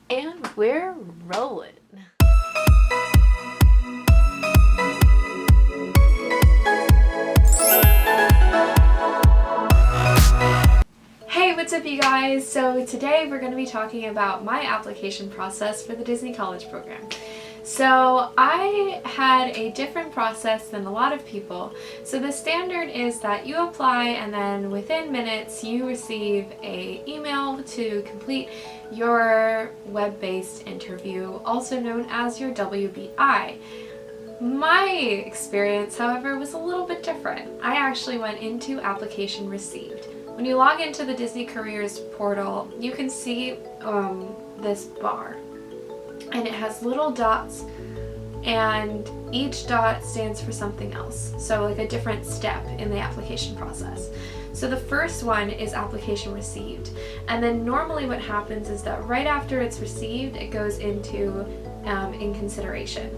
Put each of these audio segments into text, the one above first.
And we're rolling. Hey, what's up you guys? So today we're going to be talking about my application process for the Disney College program. So I had a different process than a lot of people. So the standard is that you apply and then within minutes you receive an email to complete your web-based interview, also known as your WBI. My experience, however, was a little bit different. I actually went into application received. When you log into the Disney Careers portal, you can see this bar. And it has little dots, and each dot stands for something else. So like a different step in the application process. So the first one is application received. And then normally what happens is that right after it's received, it goes into in consideration.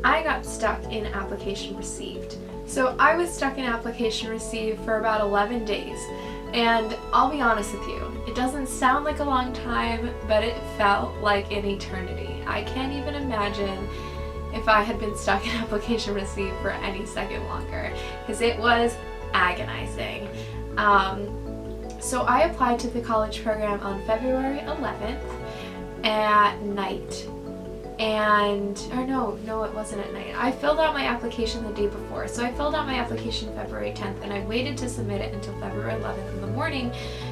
I got stuck in application received. So I was stuck in application received for about 11 days. And I'll be honest with you, it doesn't sound like a long time, but it felt like an eternity. I can't even imagine if I had been stuck in application received for any second longer, because it was agonizing. So I applied to the college program on February 11th at night. Or no, it wasn't at night. I filled out my application the day before. So I filled out my application February 10th and I waited to submit it until February 11th in the morning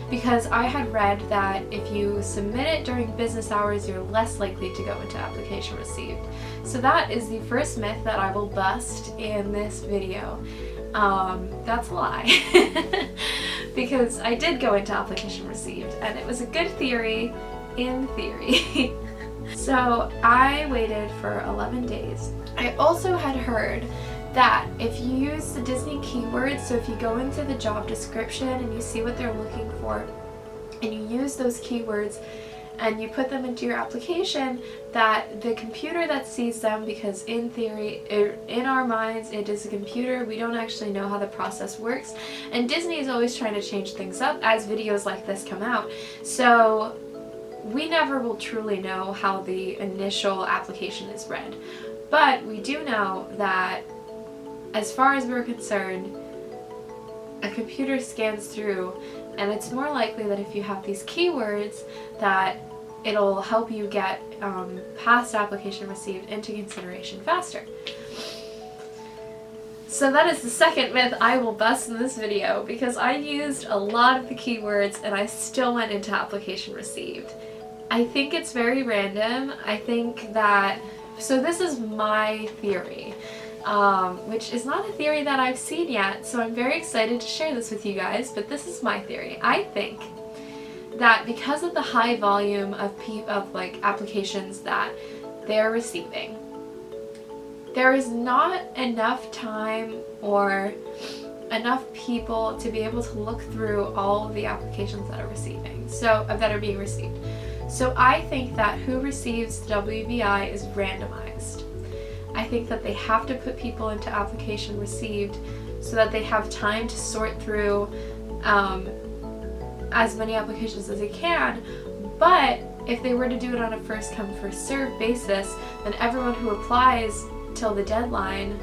because I had read that if you submit it during business hours, you're less likely to go into application received. So that is the first myth that I will bust in this video. That's a lie. Because I did go into application received and it was a good theory in theory. So I waited for 11 days. I also had heard that if you use the Disney keywords, so if you go into the job description and you see what they're looking for, and you use those keywords and you put them into your application, that the computer that sees them, because in theory, in our minds, it is a computer, we don't actually know how the process works, and Disney is always trying to change things up as videos like this come out. So we never will truly know how the initial application is read. But we do know that as far as we're concerned, a computer scans through, and it's more likely that if you have these keywords that it'll help you get past application received into consideration faster. So that is the second myth I will bust in this video, because I used a lot of the keywords and I still went into application received. I think it's very random. I think that, so this is my theory, which is not a theory that I've seen yet, so I'm very excited to share this with you guys, but this is my theory. I think that because of the high volume of applications that they're receiving, there is not enough time or enough people to be able to look through all of the applications that are being received. So I think that who receives the WBI is randomized. I think that they have to put people into application received so that they have time to sort through as many applications as they can. But if they were to do it on a first come first served basis, then everyone who applies till the deadline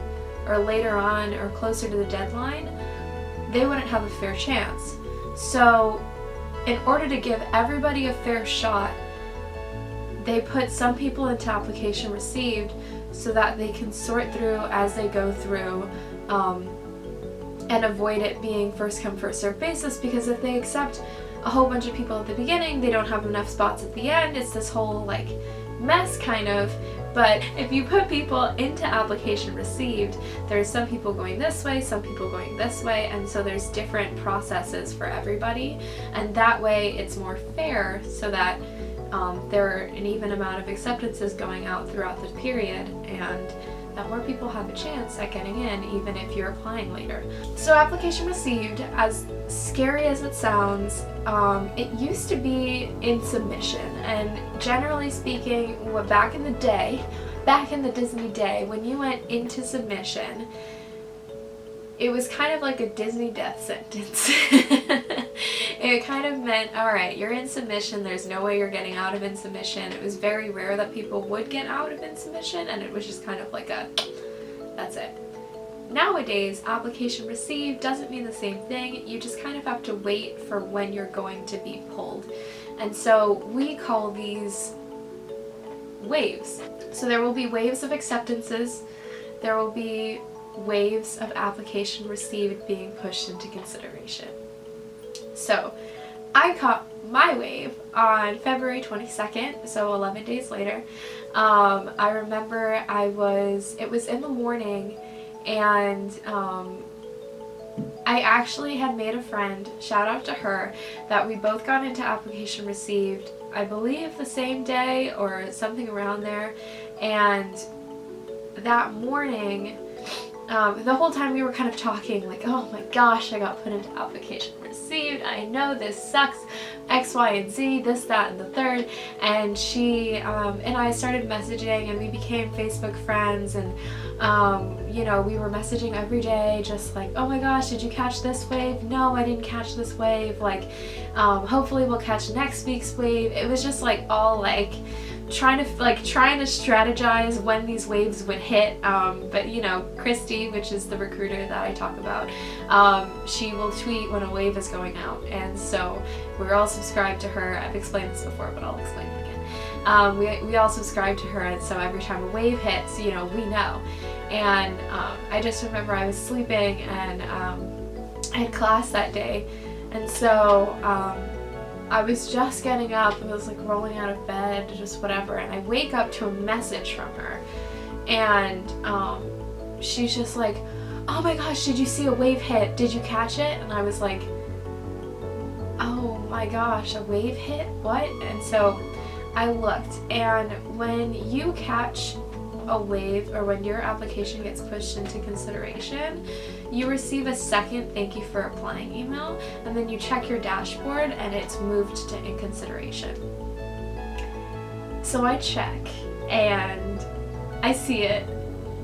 or later on or closer to the deadline, they wouldn't have a fair chance. So in order to give everybody a fair shot, they put some people into application received so that they can sort through as they go through and avoid it being first come first served basis, because if they accept a whole bunch of people at the beginning, they don't have enough spots at the end. It's this whole like mess kind of. But if you put people into application received, there's some people going this way, some people going this way, and so there's different processes for everybody, and that way it's more fair so that there are an even amount of acceptances going out throughout the period, and that more people have a chance at getting in even if you're applying later. So application received, as scary as it sounds, it used to be in submission, and generally speaking, back in the Disney day, when you went into submission, it was kind of like a Disney death sentence. It kind of meant, all right, you're in submission, there's no way you're getting out of in submission. It was very rare that people would get out of in submission, and it was just kind of like a, that's it. Nowadays, application received doesn't mean the same thing. You just kind of have to wait for when you're going to be pulled. And so we call these waves. So there will be waves of acceptances. There will be waves of application received being pushed into consideration. So I caught my wave on February 22nd, so 11 days later. I remember it was in the morning, and I actually had made a friend, shout out to her, that we both got into application received, I believe the same day or something around there. And that morning, the whole time we were kind of talking like, oh my gosh, I got put into application received, I know this sucks, X, Y, and Z, this, that, and the third. And she and I started messaging, and we became Facebook friends, and you know, we were messaging every day, just like, oh my gosh, did you catch this wave? No, I didn't catch this wave. Like, hopefully we'll catch next week's wave. It was just like all like trying to strategize when these waves would hit. But you know, Christy, which is the recruiter that I talk about, she will tweet when a wave is going out, and so we're all subscribed to her. I've explained this before, but I'll explain it again. We all subscribe to her, and so every time a wave hits, you know, we know. And I just remember I was sleeping, and I had class that day, and so I was just getting up, I was like rolling out of bed, just whatever, and I wake up to a message from her, and she's just like, oh my gosh, did you see a wave hit? Did you catch it? And I was like, oh my gosh, a wave hit? What? And so I looked, and when you catch a wave, or when your application gets pushed into consideration, you receive a second thank you for applying email, and then you check your dashboard and it's moved to in consideration. So I check and I see it,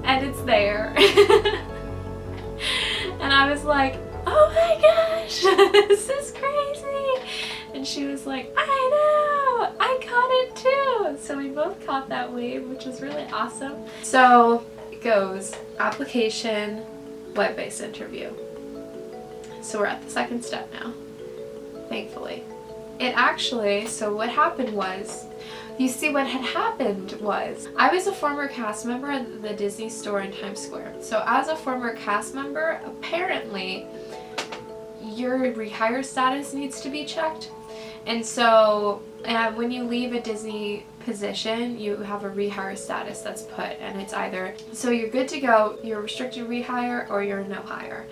and it's there. And I was like, oh my gosh, this is crazy. And she was like, I know, I caught it too. So we both caught that wave, which was really awesome. So it goes application, web-based interview. So we're at the second step now, thankfully. So what happened was, you see, what had happened was, I was a former cast member at the Disney store in Times Square. So as a former cast member, apparently your rehire status needs to be checked. And so when you leave a Disney position, you have a rehire status that's put, and it's either, so you're good to go, you're restricted rehire, or you're no hire.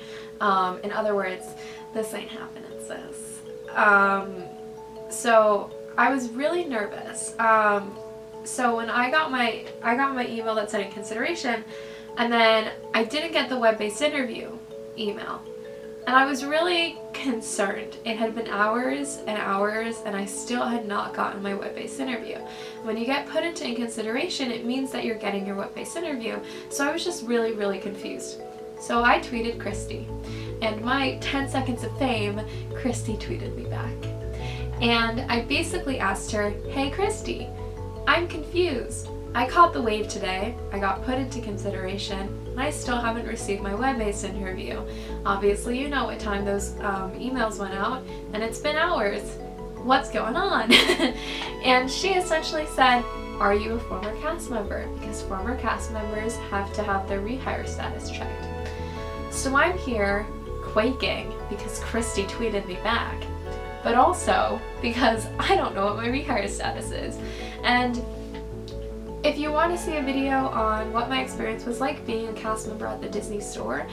In other words, this ain't happening, sis. So I was really nervous. So when I got my email that said in consideration, and then I didn't get the web-based interview email. And I was really concerned. It had been hours and hours, and I still had not gotten my web-based interview. When you get put into in consideration, it means that you're getting your web-based interview. So I was just really, really confused. So I tweeted Christy, and my 10 seconds of fame, Christy tweeted me back. And I basically asked her, hey Christy, I'm confused. I caught the wave today, I got put into consideration, and I still haven't received my web-based interview. Obviously you know what time those emails went out, and it's been hours. What's going on? And she essentially said, are you a former cast member? Because former cast members have to have their rehire status checked. So I'm here quaking because Christy tweeted me back, but also because I don't know what my rehire status is. And if you want to see a video on what my experience was like being a cast member at the Disney store,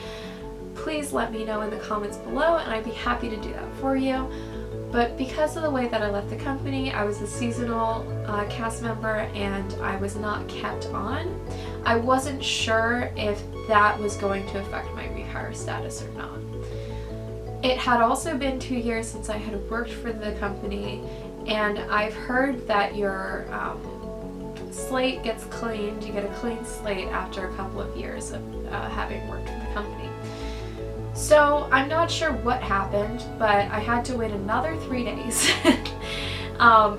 please let me know in the comments below, and I'd be happy to do that for you. But because of the way that I left the company, I was a seasonal cast member, and I was not kept on. I wasn't sure if that was going to affect my rehire status or not. It had also been 2 years since I had worked for the company, and I've heard that your slate gets cleaned. You get a clean slate after a couple of years of having worked for the company. So I'm not sure what happened, but I had to wait another 3 days.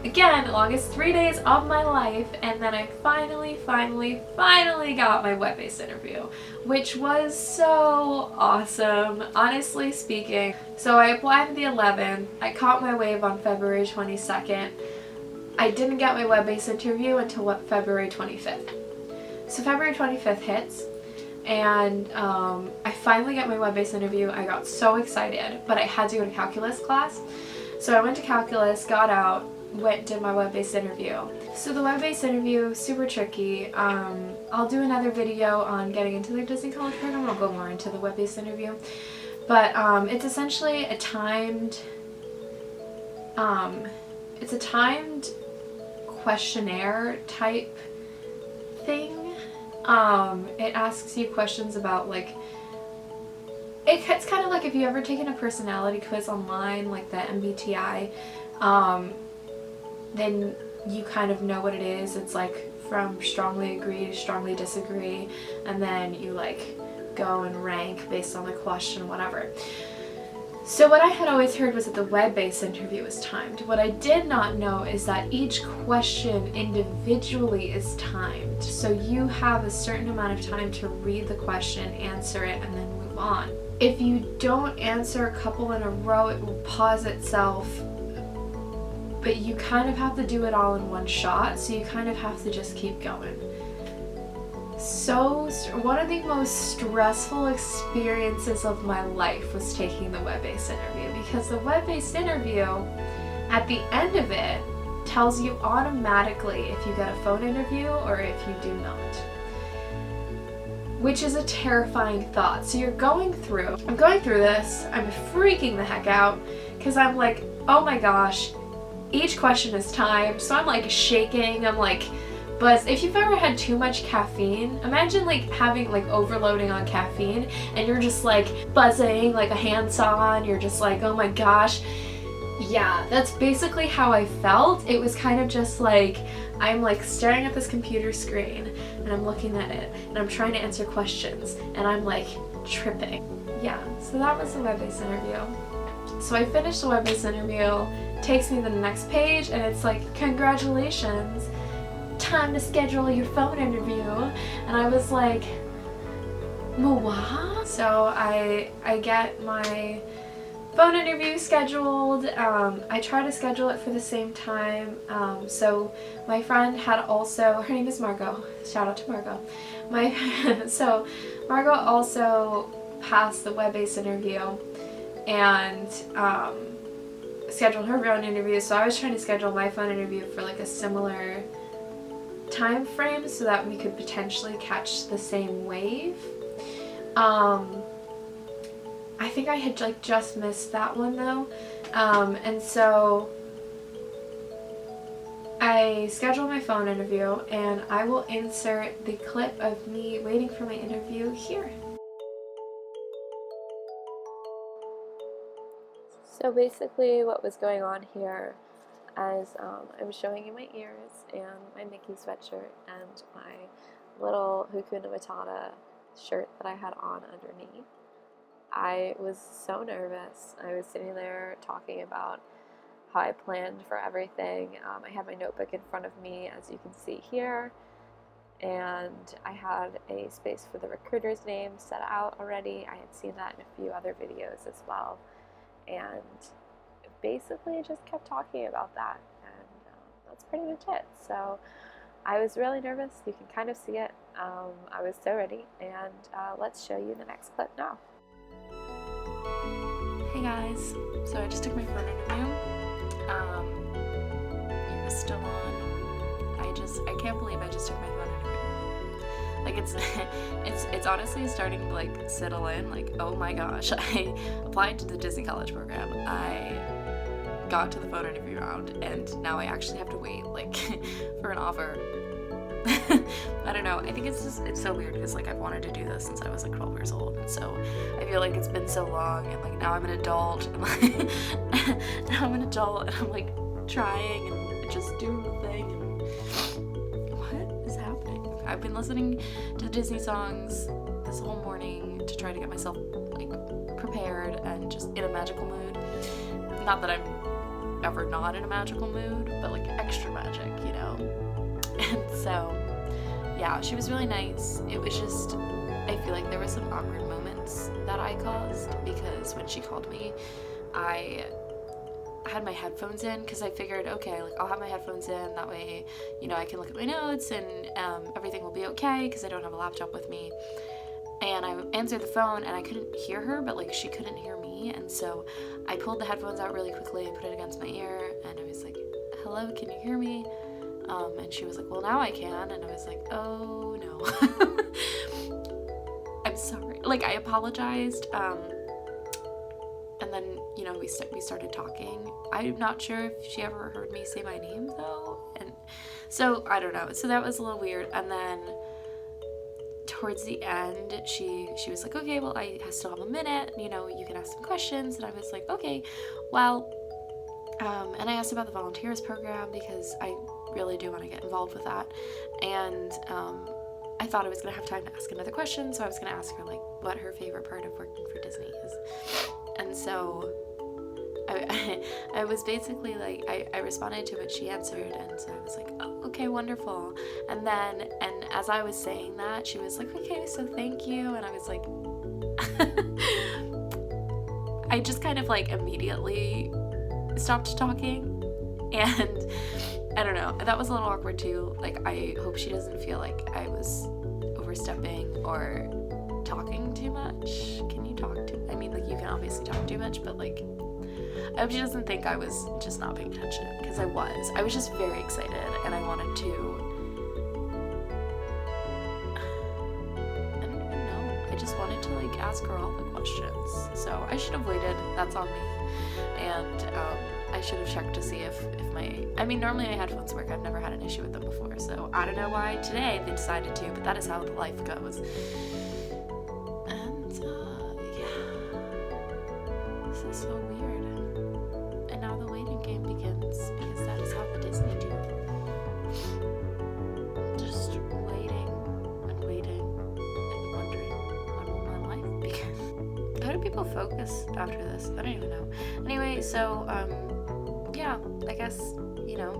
Again, longest 3 days of my life, and then I finally got my web-based interview, which was so awesome, honestly speaking. So I applied on the 11th, I caught my wave on February 22nd. I didn't get my web-based interview until February 25th. So February 25th hits, and I finally got my web-based interview. I got so excited, but I had to go to calculus class. So I went to calculus, got out, did my web-based interview. So the web-based interview, super tricky. I'll do another video on getting into the Disney College program. I'll go more into the web-based interview. But it's essentially a timed questionnaire type thing. It asks you questions about, like, it's kind of like if you ever taken a personality quiz online, like the MBTI, then you kind of know what it is. It's like from strongly agree to strongly disagree, and then you like go and rank based on the question, whatever. So what I had always heard was that the web-based interview is timed. What I did not know is that each question individually is timed. So you have a certain amount of time to read the question, answer it, and then move on. If you don't answer a couple in a row, it will pause itself, but you kind of have to do it all in one shot, so you kind of have to just keep going. So one of the most stressful experiences of my life was taking the web-based interview, because the web-based interview, at the end of it, tells you automatically if you get a phone interview or if you do not, which is a terrifying thought. So I'm going through this, I'm freaking the heck out, because I'm like, oh my gosh, each question is timed, so I'm like shaking, I'm like, but if you've ever had too much caffeine, imagine like having like overloading on caffeine and you're just like buzzing like a handsaw, you're just like, oh my gosh. Yeah, that's basically how I felt. It was kind of just like, I'm like staring at this computer screen and I'm looking at it and I'm trying to answer questions and I'm like tripping. Yeah, so that was the web-based interview. So I finished the web-based interview, takes me to the next page, and it's like, congratulations, time to schedule your phone interview. And I was like, what? So I get my phone interview scheduled. I try to schedule it for the same time. So my friend had also, her name is Margot, shout out to Margot. So Margot also passed the web-based interview and scheduled her phone interview, so I was trying to schedule my phone interview for like a similar time frame so that we could potentially catch the same wave. I think I had like just missed that one though, and so I scheduled my phone interview, and I will insert the clip of me waiting for my interview here. So basically what was going on here is I was showing you my ears and my Mickey sweatshirt and my little Hakuna Matata shirt that I had on underneath. I was so nervous. I was sitting there talking about how I planned for everything. I had my notebook in front of me, as you can see here, and I had a space for the recruiter's name set out already. I had seen that in a few other videos as well. And basically I just kept talking about that, and that's pretty much it. So I was really nervous. You can kind of see it. I was so ready, and let's show you the next clip now. Hey guys, so I just took my phone interview. You're still on. I can't believe I just took my phone interview. Like it's honestly starting to like settle in, like, oh my gosh, I applied to the Disney College program, I got to the phone interview round, and now I actually have to wait like for an offer. I don't know, I think it's so weird because like I've wanted to do this since I was like 12 years old, and so I feel like it's been so long, and like now I'm an adult, and like now I'm an adult and I'm like trying and just doing the thing, and what is happening? I've been listening to Disney songs this whole morning to try to get myself like prepared prepared and just in a magical mood. Not that I'm ever not in a magical mood, but like extra magic, you know? And so, yeah, she was really nice. It was just, I feel like there were some awkward moments that I caused because when she called me, I had my headphones in because I figured, okay, like I'll have my headphones in, that way, you know, I can look at my notes and everything will be okay because I don't have a laptop with me. And I answered the phone and I couldn't hear her, but like she couldn't hear me, and so I pulled the headphones out really quickly and put it against my ear, and I was like, hello, can you hear me? And she was like, well, now I can. And I was like, oh no. I'm sorry. Like, I apologized. And then, you know, we started talking. I'm not sure if she ever heard me say my name though. And so I don't know. So that was a little weird. And then towards the end, she was like, okay, well, I still have a minute, you know, you can ask some questions. And I was like, okay, well, and I asked about the volunteers program because I really do want to get involved with that. And I thought I was going to have time to ask another question, so I was going to ask her, like, what her favorite part of working for Disney is. And so I was basically like, I responded to what she answered, and so I was like, oh, okay, wonderful. And as I was saying that, she was like, okay, so thank you. And I was like, I just kind of like immediately stopped talking, and I don't know, that was a little awkward too. Like, I hope she doesn't feel like I was overstepping or talking too much. Can you talk too? I mean, like, you can obviously talk too much, but like, I hope she doesn't think I was just not paying attention, because I was just very excited, and I wanted to, I don't even know, I just wanted to like ask her all the questions. So I should have waited, that's on me. And I should have checked to see if I mean, normally my headphones work. I've never had an issue with them before, so I don't know why today they decided to, but that is how life goes. And yeah, this is so weird. And now the waiting game begins, because that is how the Disney do. Just waiting and waiting and wondering when will my life begin. How do people focus after this? I don't even know. Anyway, so yeah, I guess, you know,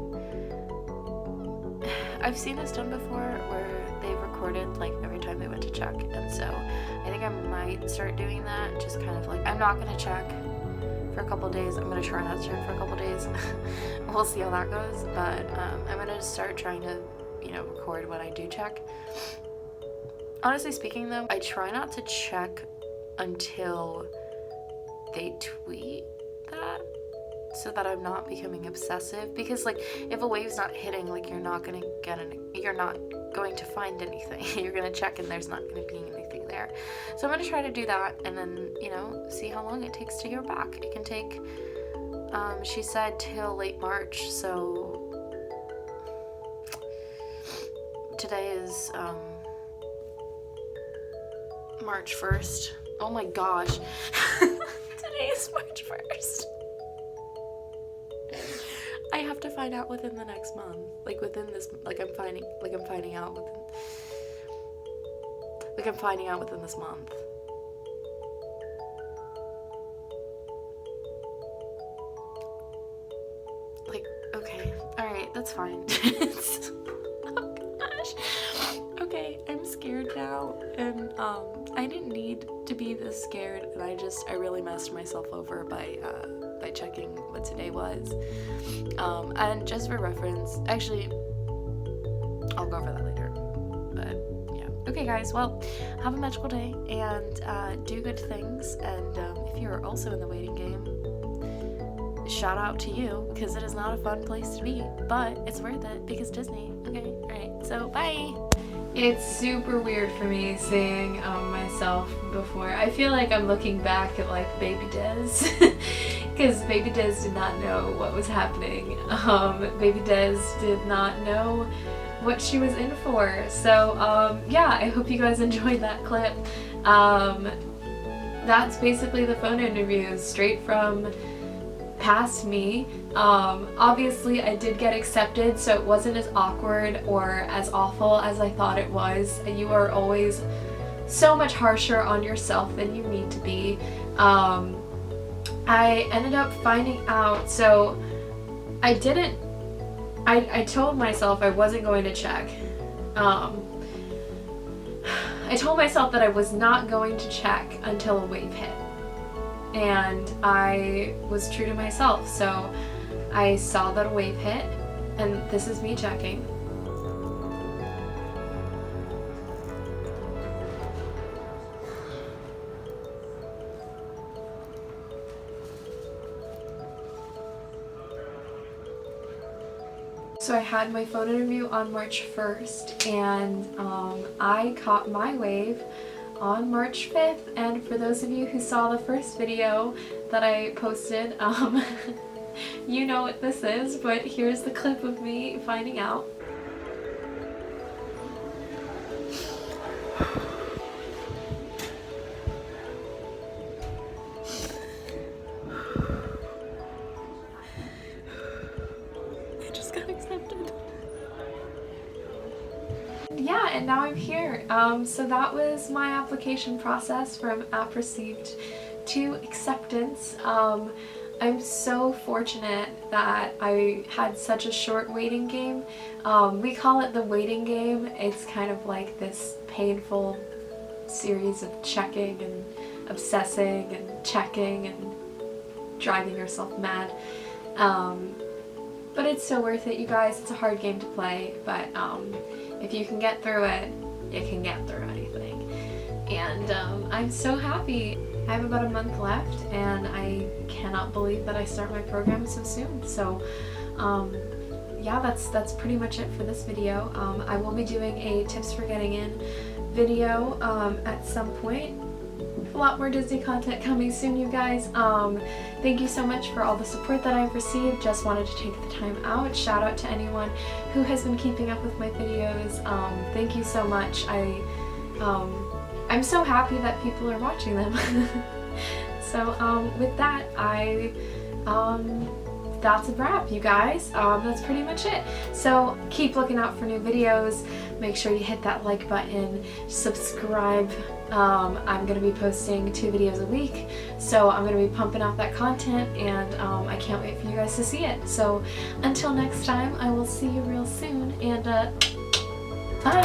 I've seen this done before where they've recorded like every time they went to check, and so I think I might start doing that. Just kind of like, I'm not gonna check for a couple days. I'm gonna try not to check for a couple days. We'll see how that goes, but I'm gonna start trying to, you know, record when I do check. Honestly speaking though, I try not to check until they tweet that, so that I'm not becoming obsessive, because like, if a wave's not hitting, like, you're not going to find anything. You're going to check and there's not going to be anything there. So I'm going to try to do that, and then, you know, see how long it takes to hear back. It can take, she said, till late March, so today is March 1st. Oh my gosh. Today is March 1st. I have to find out within the next month. Like, within this, I'm finding out within this month. Like, okay, alright, that's fine. Oh gosh. Okay, I'm scared now, and I didn't need to be this scared, and I really messed myself over by checking what today was. And just for reference, actually, I'll go over that later, but yeah. Okay guys, well, have a magical day, and do good things, and if you're also in the waiting game, shout out to you, because it is not a fun place to be, but it's worth it because Disney. Okay, alright, so bye! It's super weird for me seeing myself before. I feel like I'm looking back at like Baby Des, because Baby Des did not know what was happening. Baby Des did not know what she was in for. So yeah, I hope you guys enjoyed that clip. That's basically the phone interview straight from past me. Obviously I did get accepted, so it wasn't as awkward or as awful as I thought it was. You are always so much harsher on yourself than you need to be. I ended up finding out, so I told myself I wasn't going to check. I told myself that I was not going to check until a wave hit. And I was true to myself, so I saw that a wave hit, and this is me checking. So I had my phone interview on March 1st, and I caught my wave on March 5th, and for those of you who saw the first video that I posted, you know what this is, but here's the clip of me finding out. Yeah, and now I'm here. So that was my application process from app received to acceptance. I'm so fortunate that I had such a short waiting game. We call it the waiting game. It's kind of like this painful series of checking and obsessing and checking and driving yourself mad. But it's so worth it, you guys. It's a hard game to play, but if you can get through it, you can get through anything. And I'm so happy. I have about a month left, and I cannot believe that I start my program so soon. So yeah, that's pretty much it for this video. I will be doing a tips for getting in video at some point. A lot more Disney content coming soon, you guys. Thank you so much for all the support that I've received. Just wanted to take the time out. Shout out to anyone who has been keeping up with my videos. Thank you so much. I'm so happy that people are watching them. So with that, that's a wrap, you guys. That's pretty much it. So keep looking out for new videos. Make sure you hit that like button, subscribe. I'm going to be posting 2 videos a week, so I'm going to be pumping out that content, and I can't wait for you guys to see it. So until next time, I will see you real soon, and bye!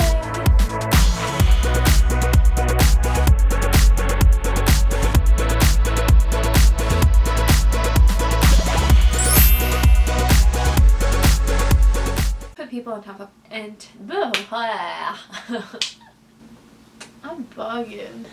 People on top of and I'm bugging.